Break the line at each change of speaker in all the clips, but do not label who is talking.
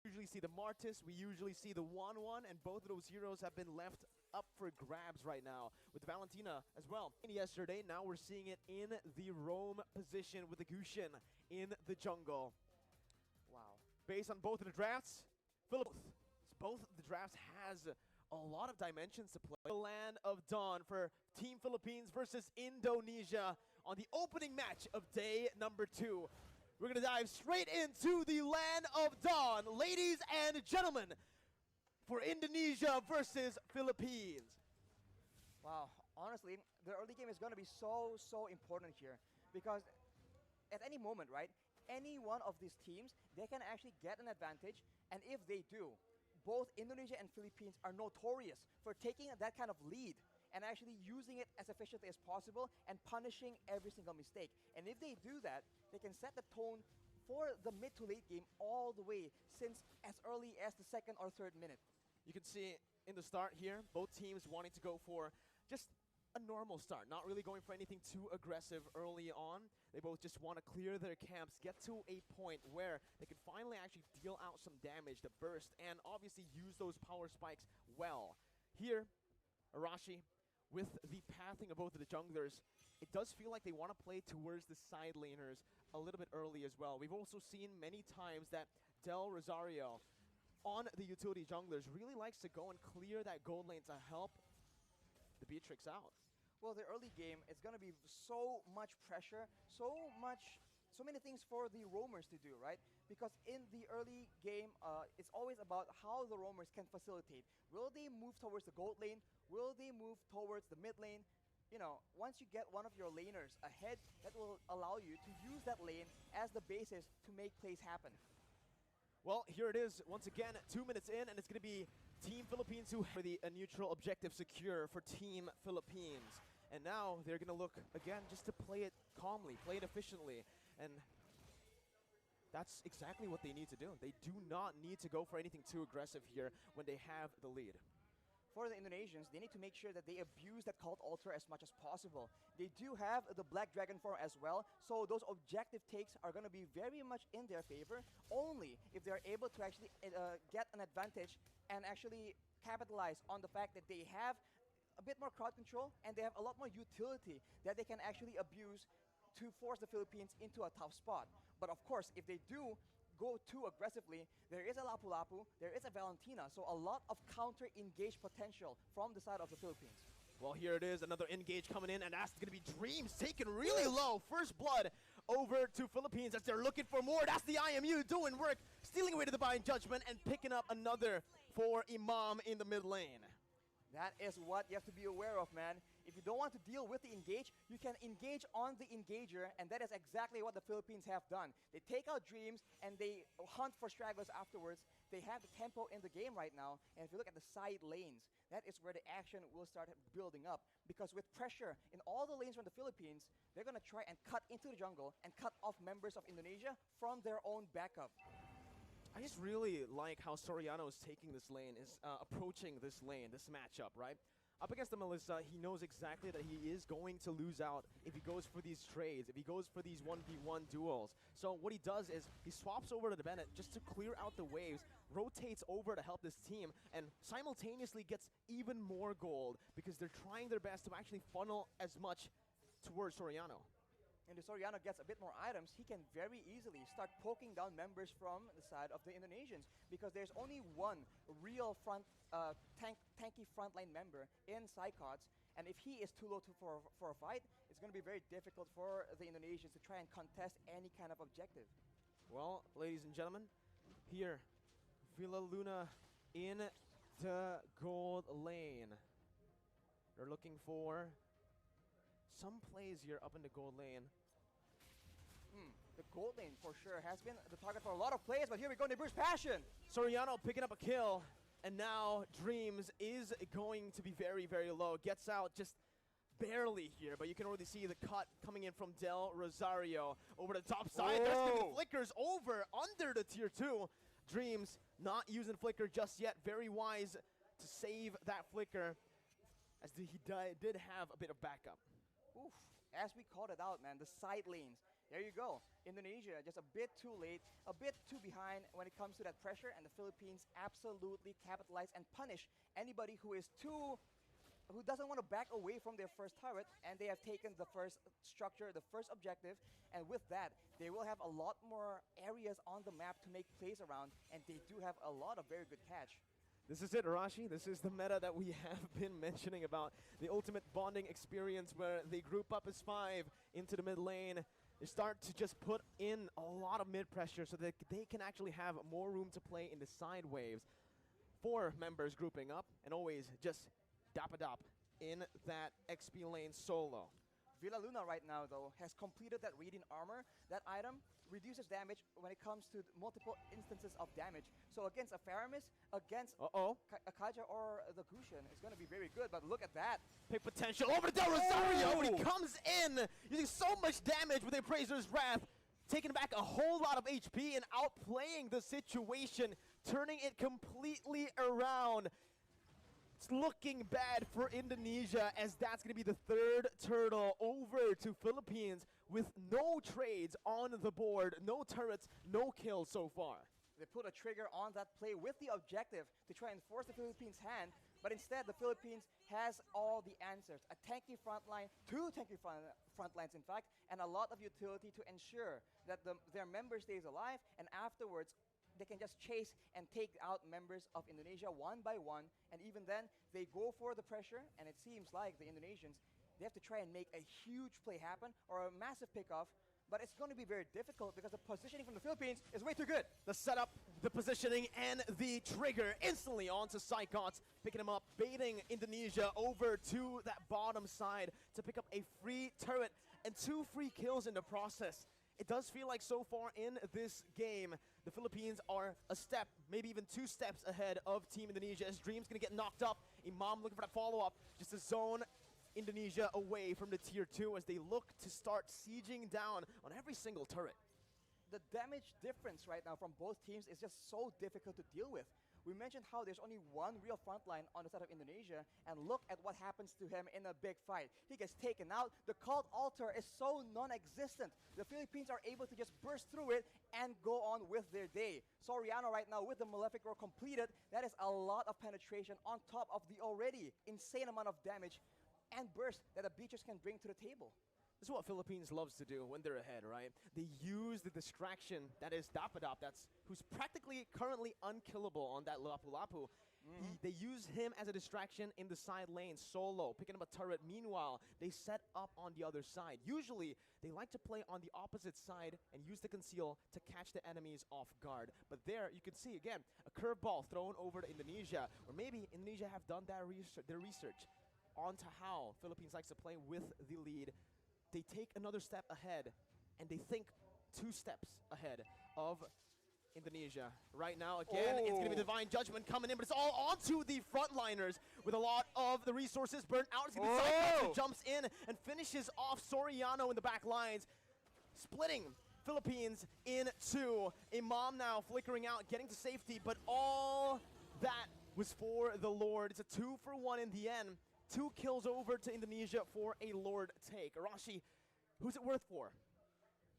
usually see the Martis, we usually see the 1-1, and both of those heroes have been left up for grabs right now, with Valentina as well. And yesterday, now we're seeing it in the roam position with the Gushin in the jungle.
Wow.
Based on both of the drafts, both of the drafts has a lot of dimensions to play. The Land of Dawn for Team Philippines versus Indonesia on the opening match of day number 2. We're going to dive straight into the Land of Dawn, ladies and gentlemen, for Indonesia versus Philippines.
Wow, honestly, the early game is going to be so important here, because at any moment, right, any one of these teams, they can actually get an advantage, and if they do, both Indonesia and Philippines are notorious for taking that kind of lead and actually using it as efficiently as possible and punishing every single mistake. And if they do that, they can set the tone for the mid to late game all the way since as early as the 2nd or 3rd minute.
You can see in the start here, both teams wanting to go for just a normal start, not really going for anything too aggressive early on. They both just want to clear their camps, get to a point where they can finally actually deal out some damage to burst and obviously use those power spikes well. Here, Arashi, with the pathing of both of the junglers, it does feel like they want to play towards the side laners a little bit early as well. We've also seen many times that Del Rosario on the utility junglers really likes to go and clear that gold lane to help the Beatrix out.
Well, the early game, it's going to be so much pressure, so many things for the roamers to do, right? Because in the early game, it's always about how the roamers can facilitate. Will they move towards the gold lane? Will they move towards the mid lane? You know, once you get one of your laners ahead, that will allow you to use that lane as the basis to make plays happen.
Well, here it is once again, 2 minutes in, and it's going to be Team Philippines who have a neutral objective secure for Team Philippines. And now they're going to look, again, just to play it calmly, play it efficiently. And that's exactly what they need to do. They do not need to go for anything too aggressive here when they have the lead.
For the Indonesians, they need to make sure that they abuse that cult altar as much as possible. They do have the Black Dragon form as well, so those objective takes are going to be very much in their favor, only if they're able to actually get an advantage and actually capitalize on the fact that they have a bit more crowd control and they have a lot more utility that they can actually abuse to force the Philippines into a tough spot. But of course, if they do go too aggressively, there is a Lapu-Lapu, there is a Valentina, so a lot of counter-engage potential from the side of the Philippines.
Well, here it is, another engage coming in, and that's going to be Dreams taken really low. First blood over to Philippines as they're looking for more. That's the IMU doing work, stealing away to the Divine Judgment and picking up another for Imam in the mid lane.
That is what you have to be aware of, man. If you don't want to deal with the engage, you can engage on the engager, and that is exactly what the Philippines have done. They take out Dreams, and they hunt for stragglers afterwards. They have the tempo in the game right now, and if you look at the side lanes, that is where the action will start building up. Because with pressure in all the lanes from the Philippines, they're going to try and cut into the jungle and cut off members of Indonesia from their own backup.
I just really like how Soriano is taking this lane, is approaching this lane, this matchup, right? Up against the Melissa, he knows exactly that he is going to lose out if he goes for these trades, if he goes for these 1v1 duels. So what he does is he swaps over to the Bennett just to clear out the waves, rotates over to help this team, and simultaneously gets even more gold because they're trying their best to actually funnel as much towards Soriano.
And if Soriano gets a bit more items, he can very easily start poking down members from the side of the Indonesians, because there's only one real tanky frontline member in Psychots, and if he is too low for a fight, it's going to be very difficult for the Indonesians to try and contest any kind of objective.
Well, ladies and gentlemen, here, Villa Luna in the gold lane. They're looking for some plays here up in the gold lane.
The gold lane for sure has been the target for a lot of plays, but here we go, Nibu's Passion.
Soriano picking up a kill, and now Dreams is going to be very, very low. Gets out just barely here, but you can already see the cut coming in from Del Rosario over the top side. There's going to be flickers over under the tier 2. Dreams not using flicker just yet. Very wise to save that flicker, as he did have a bit of backup.
Oof. As we called it out, man, the side lanes, there you go. Indonesia just a bit too late, a bit too behind when it comes to that pressure, and the Philippines absolutely capitalize and punish anybody who doesn't want to back away from their first turret, and they have taken the first structure, the first objective, and with that, they will have a lot more areas on the map to make plays around, and they do have a lot of very good catch.
This is it, Arashi. This is the meta that we have been mentioning about. The ultimate bonding experience where they group up as 5 into the mid lane. They start to just put in a lot of mid pressure so that they can actually have more room to play in the side waves. 4 members grouping up and always just dap-a-dop in that XP lane solo.
Villa Luna right now, though, has completed that Radiant Armor. That item reduces damage when it comes to multiple instances of damage. So against a Faramis, against a Kaja or the Gusion, it's going to be very good. But look at that.
Pick potential over to Del Rosario, but he comes in using so much damage with the Appraiser's Wrath, taking back a whole lot of HP and outplaying the situation, turning it completely around. It's looking bad for Indonesia, as that's going to be the 3rd turtle over to Philippines with no trades on the board, no turrets, no kills so far.
They put a trigger on that play with the objective to try and force the Philippines' hand, but instead the Philippines has all the answers. A tanky front line, 2 tanky front lines in fact, and a lot of utility to ensure that their member stays alive, and afterwards they can just chase and take out members of Indonesia one by one, and even then, they go for the pressure, and it seems like the Indonesians, they have to try and make a huge play happen, or a massive pickoff, but it's going to be very difficult because the positioning from the Philippines is way too good.
The setup, the positioning, and the trigger instantly onto Psychots, picking him up, baiting Indonesia over to that bottom side to pick up a free turret and 2 free kills in the process. It does feel like so far in this game, the Philippines are a step, maybe even 2 steps ahead of Team Indonesia, as Dream's going to get knocked up. Imam looking for that follow-up, just to zone Indonesia away from the tier 2 as they look to start sieging down on every single turret.
The damage difference right now from both teams is just so difficult to deal with. We mentioned how there's only one real frontline on the side of Indonesia, and look at what happens to him in a big fight. He gets taken out. The cult altar is so non-existent. The Philippines are able to just burst through it and go on with their day. Soriano right now with the Malefic Roar completed. That is a lot of penetration on top of the already insane amount of damage and burst that the Beaches can bring to the table.
This is what Philippines loves to do when they're ahead, right? They use the distraction that is Dap-a-Dop, who's practically currently unkillable on that Lapu-Lapu. They use him as a distraction in the side lane, solo, picking up a turret. Meanwhile, they set up on the other side. Usually, they like to play on the opposite side and use the conceal to catch the enemies off guard. But there, you can see, again, a curveball thrown over to Indonesia, or maybe Indonesia have done their research onto how Philippines likes to play with the lead. They take another step ahead, and they think 2 steps ahead of Indonesia. Right now, again, it's going to be Divine Judgment coming in, but it's all onto the frontliners with a lot of the resources burnt out. It's going to be Cyclops who jumps in and finishes off Soriano in the back lines, splitting Philippines in 2. Imam now flickering out, getting to safety, but all that was for the Lord. It's a 2-for-1 in the end. 2 kills over to Indonesia for a Lord take. Arashi, who's it worth for?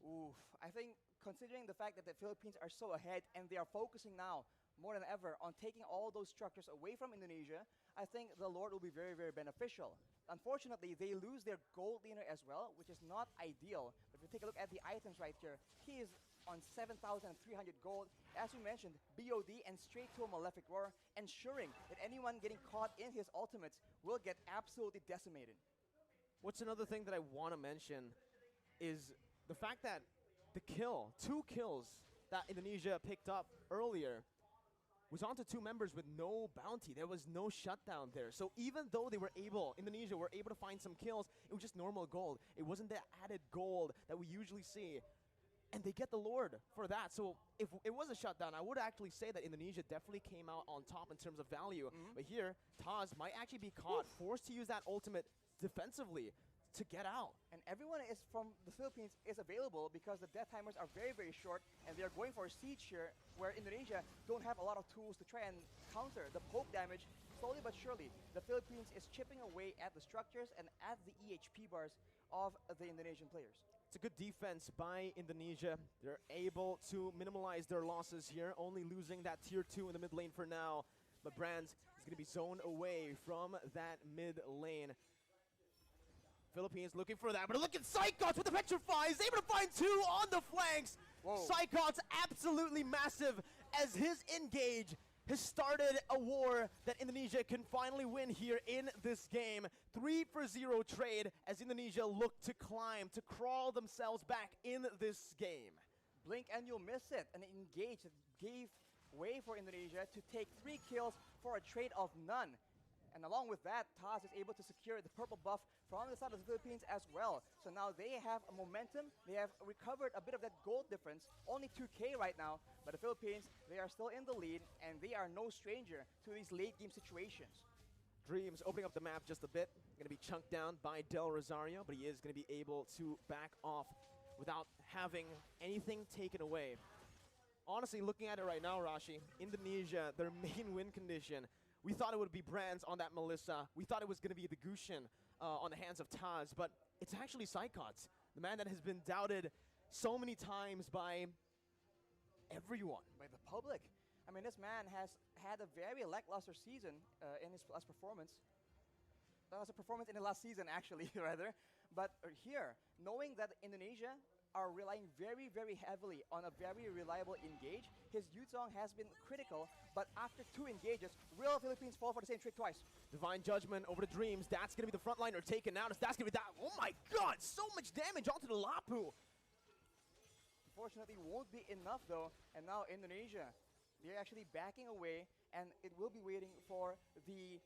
Oof, I think considering the fact that the Philippines are so ahead and they are focusing now more than ever on taking all those structures away from Indonesia, I think the Lord will be very, very beneficial. Unfortunately, they lose their gold leaner as well, which is not ideal. But if you take a look at the items right here, he is on 7,300 gold. As we mentioned, BOD and straight to a Malefic Roar, ensuring that anyone getting caught in his ultimates will get absolutely decimated.
What's another thing that I want to mention is the fact that the 2 kills that Indonesia picked up earlier was onto 2 members with no bounty. There was no shutdown there. So even though Indonesia were able to find some kills, it was just normal gold. It wasn't the added gold that we usually see. And they get the Lord for that. So if it was a shutdown, I would actually say that Indonesia definitely came out on top in terms of value. But here, Taz might actually be caught, forced to use that ultimate defensively to get out.
And everyone is from the Philippines is available because the death timers are very, very short, and they're going for a siege here where Indonesia don't have a lot of tools to try and counter the poke damage. Slowly but surely, the Philippines is chipping away at the structures and at the EHP bars of the Indonesian players.
It's a good defense by Indonesia. They're able to minimize their losses here, only losing that tier 2 in the mid lane for now. But Brands is going to be zoned away from that mid lane. Philippines looking for that, but look at Psychots with the Petrify. He's able to find 2 on the flanks. Psychots absolutely massive as his engage has started a war that Indonesia can finally win here in this game. 3-for-0 trade as Indonesia look to climb, to crawl themselves back in this game.
Blink and you'll miss it. An engage that gave way for Indonesia to take 3 kills for a trade of none. And along with that, Taz is able to secure the purple buff from the side of the Philippines as well. So now they have a momentum. They have recovered a bit of that gold difference. Only 2K right now, but the Philippines, they are still in the lead, and they are no stranger to these late game situations.
Dreams opening up the map just a bit. Going to be chunked down by Del Rosario, but he is going to be able to back off without having anything taken away. Honestly, looking at it right now, Rashi, Indonesia, their main win condition, we thought it would be Brands on that Melissa. We thought it was going to be the Gushin on the hands of Taz, but it's actually Psychots, the man that has been doubted so many times by everyone.
By the public. I mean, this man has had a very lackluster season in his last performance. That was a performance in the last season, actually, rather. But here, knowing that Indonesia are relying very, very heavily on a very reliable engage. His Yuzong has been critical, but after 2 engages, will Philippines fall for the same trick twice?
Divine Judgment over the Dreams. That's going to be the frontliner taken out. That's going to be that. Oh my god, so much damage onto the Lapu.
Unfortunately, won't be enough though. And now Indonesia, they're actually backing away, and it will be waiting for the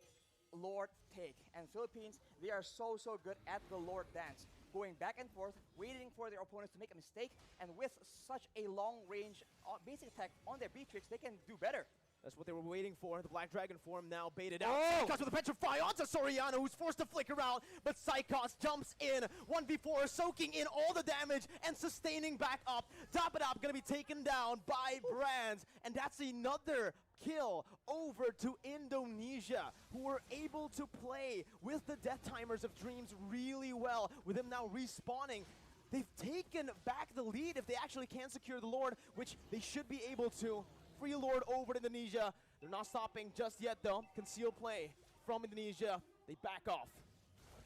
Lord take. And Philippines, they are so good at the Lord dance. Going back and forth, waiting for their opponents to make a mistake, and with such a long-range basic attack on their B-Tricks, they can do better.
That's what they were waiting for. The Black Dragon form now baited out. Psychots with a Petrify onto Soriano, who's forced to flicker out, but Psychots jumps in. 1v4, soaking in all the damage and sustaining back up. Top it up, gonna be taken down by Brands, and that's another kill over to Indonesia, who were able to play with the death timers of Dreams really well. With him now respawning, they've taken back the lead if they actually can secure the Lord, which they should be able to. Free Lord over to Indonesia. They're not stopping just yet though. Conceal play from Indonesia. They back off.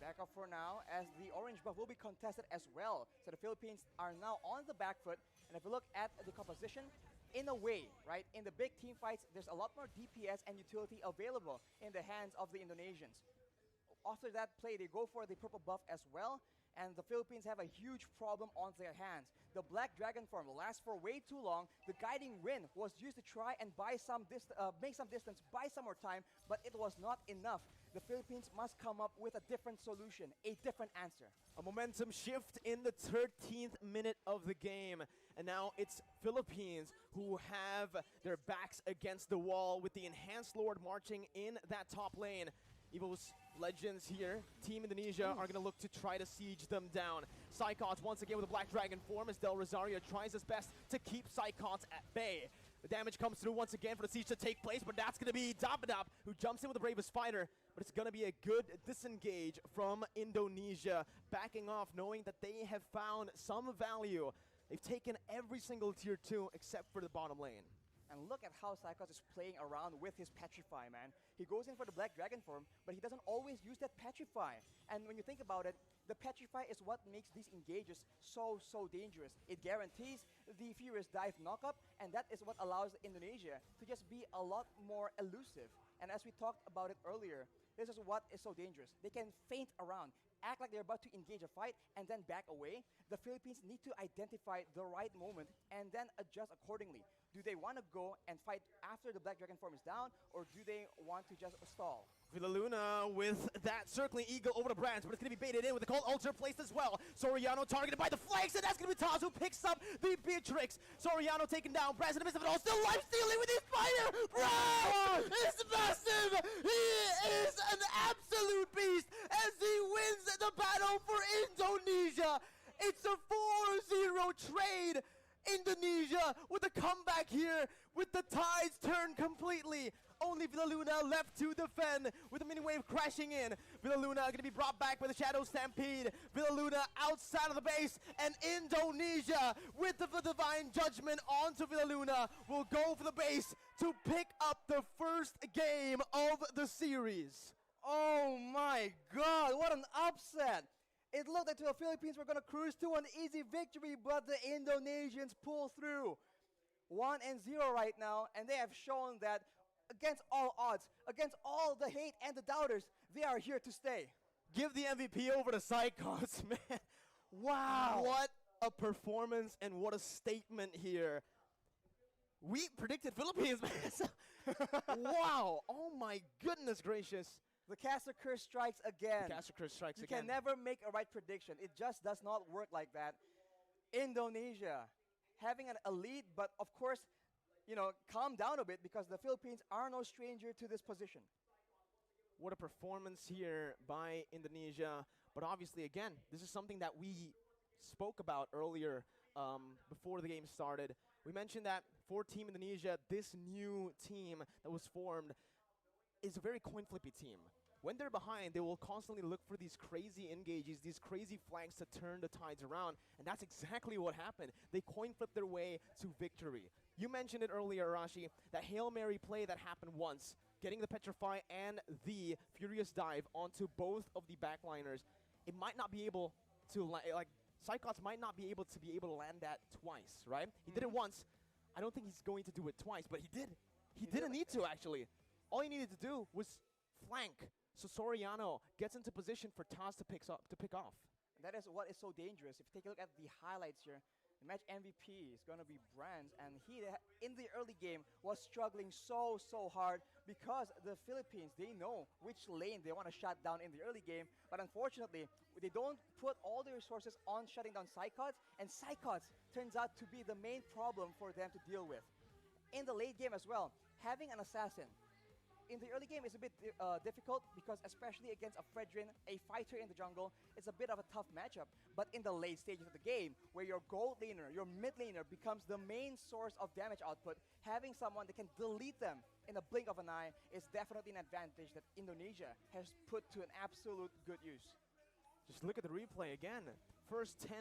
Back off for now, as the orange buff will be contested as well. So the Philippines are now on the back foot, and if we look at the composition, in a way, right, in the big team fights, there's a lot more DPS and utility available in the hands of the Indonesians. After that play, they go for the purple buff as well, and the Philippines have a huge problem on their hands. The Black Dragon form lasts for way too long. The Guiding Wind was used to try and buy some make some distance, buy some more time, but it was not enough. The Philippines must come up with a different solution, a different answer.
A momentum shift in the 13th minute of the game. And now it's Philippines who have their backs against the wall with the Enhanced Lord marching in that top lane. Evos Legends here, Team Indonesia are going to look to try to siege them down. Psychots once again with a Black Dragon form as Del Rosario tries his best to keep Psychots at bay. The damage comes through once again for the siege to take place, but that's going to be Dapadap who jumps in with the bravest fighter. But it's going to be a good disengage from Indonesia, backing off knowing that they have found some value. They've taken every single tier 2 except for the bottom lane.
And look at how Psychots is playing around with his Petrify, man. He goes in for the Black Dragon form, but he doesn't always use that Petrify. And when you think about it, the Petrify is what makes these engages so dangerous. It guarantees the Furious Dive knockup, and that is what allows Indonesia to just be a lot more elusive. And as we talked about it earlier, this is what is so dangerous. They can feint around, act like they're about to engage a fight, and then back away. The Philippines need to identify the right moment and then adjust accordingly. Do they want to go and fight after the Black Dragon form is down, or do they want to just stall?
Villaluna with that circling eagle over the Brands, but it's going to be baited in with the cold ulcer placed as well. Soriano targeted by the flanks, and that's going to be Taz who picks up the Beatrix. Soriano taken down, Brands in the midst of it all, still life stealing with his fighter. Bro, it's massive. He is an absolute beast as he wins the battle for Indonesia. It's a 4-0 trade. Indonesia with a comeback here with the tides turned completely. completely. Only Villaluna left to defend with the mini wave crashing in. Villaluna going to be brought back by the Shadow Stampede. Villaluna outside of the base, and Indonesia with the Divine Judgment onto Villaluna will go for the base to pick up the first game of the series.
Oh my god, what an upset! It looked like the Philippines were going to cruise to an easy victory, but the Indonesians pull through. 1-0 right now, and they have shown that against all odds, against all the hate and the doubters, they are here to stay.
Give the MVP over to Psychos, man.
Wow.
What a performance and what a statement here. We predicted Philippines, man. Wow. Oh my goodness gracious.
The caster curse strikes again.
The caster curse strikes
You
again.
can never make a right prediction. It just does not work like that. Indonesia having an elite, but of course, you know, calm down a bit because the Philippines are no stranger to this position.
What a performance here by Indonesia. But obviously, again, this is something that we spoke about earlier before the game started. We mentioned that for Team Indonesia, this new team that was formed is a very coin-flippy team. When they're behind, they will constantly look for these crazy engages, these crazy flanks to turn the tides around, and that's exactly what happened. They coin-flipped their way to victory. You mentioned it earlier, Arashi, that Hail Mary play that happened once, getting the Petrify and the Furious Dive onto both of the backliners. It might not be able to, like, Psychots might not be able to land that twice, right? He did it once. I don't think he's going to do it twice, but he did. He didn't need to, actually. All he needed to do was flank. So Soriano gets into position for Taz to pick off.
That is what is so dangerous. If you take a look at the highlights here, the match MVP is going to be Brands, and he, in the early game, was struggling so hard because the Philippines, they know which lane they want to shut down in the early game, but unfortunately, they don't put all the resources on shutting down Psychots, and Psychots turns out to be the main problem for them to deal with. In the late game as well, having an assassin in the early game is a bit difficult because especially against a Fredrin, a fighter in the jungle, it's a bit of a tough matchup. But in the late stages of the game, where your gold laner, your mid laner becomes the main source of damage output, having someone that can delete them in a blink of an eye is definitely an advantage that Indonesia has put to an absolute good use.
Just look at the replay again. First 10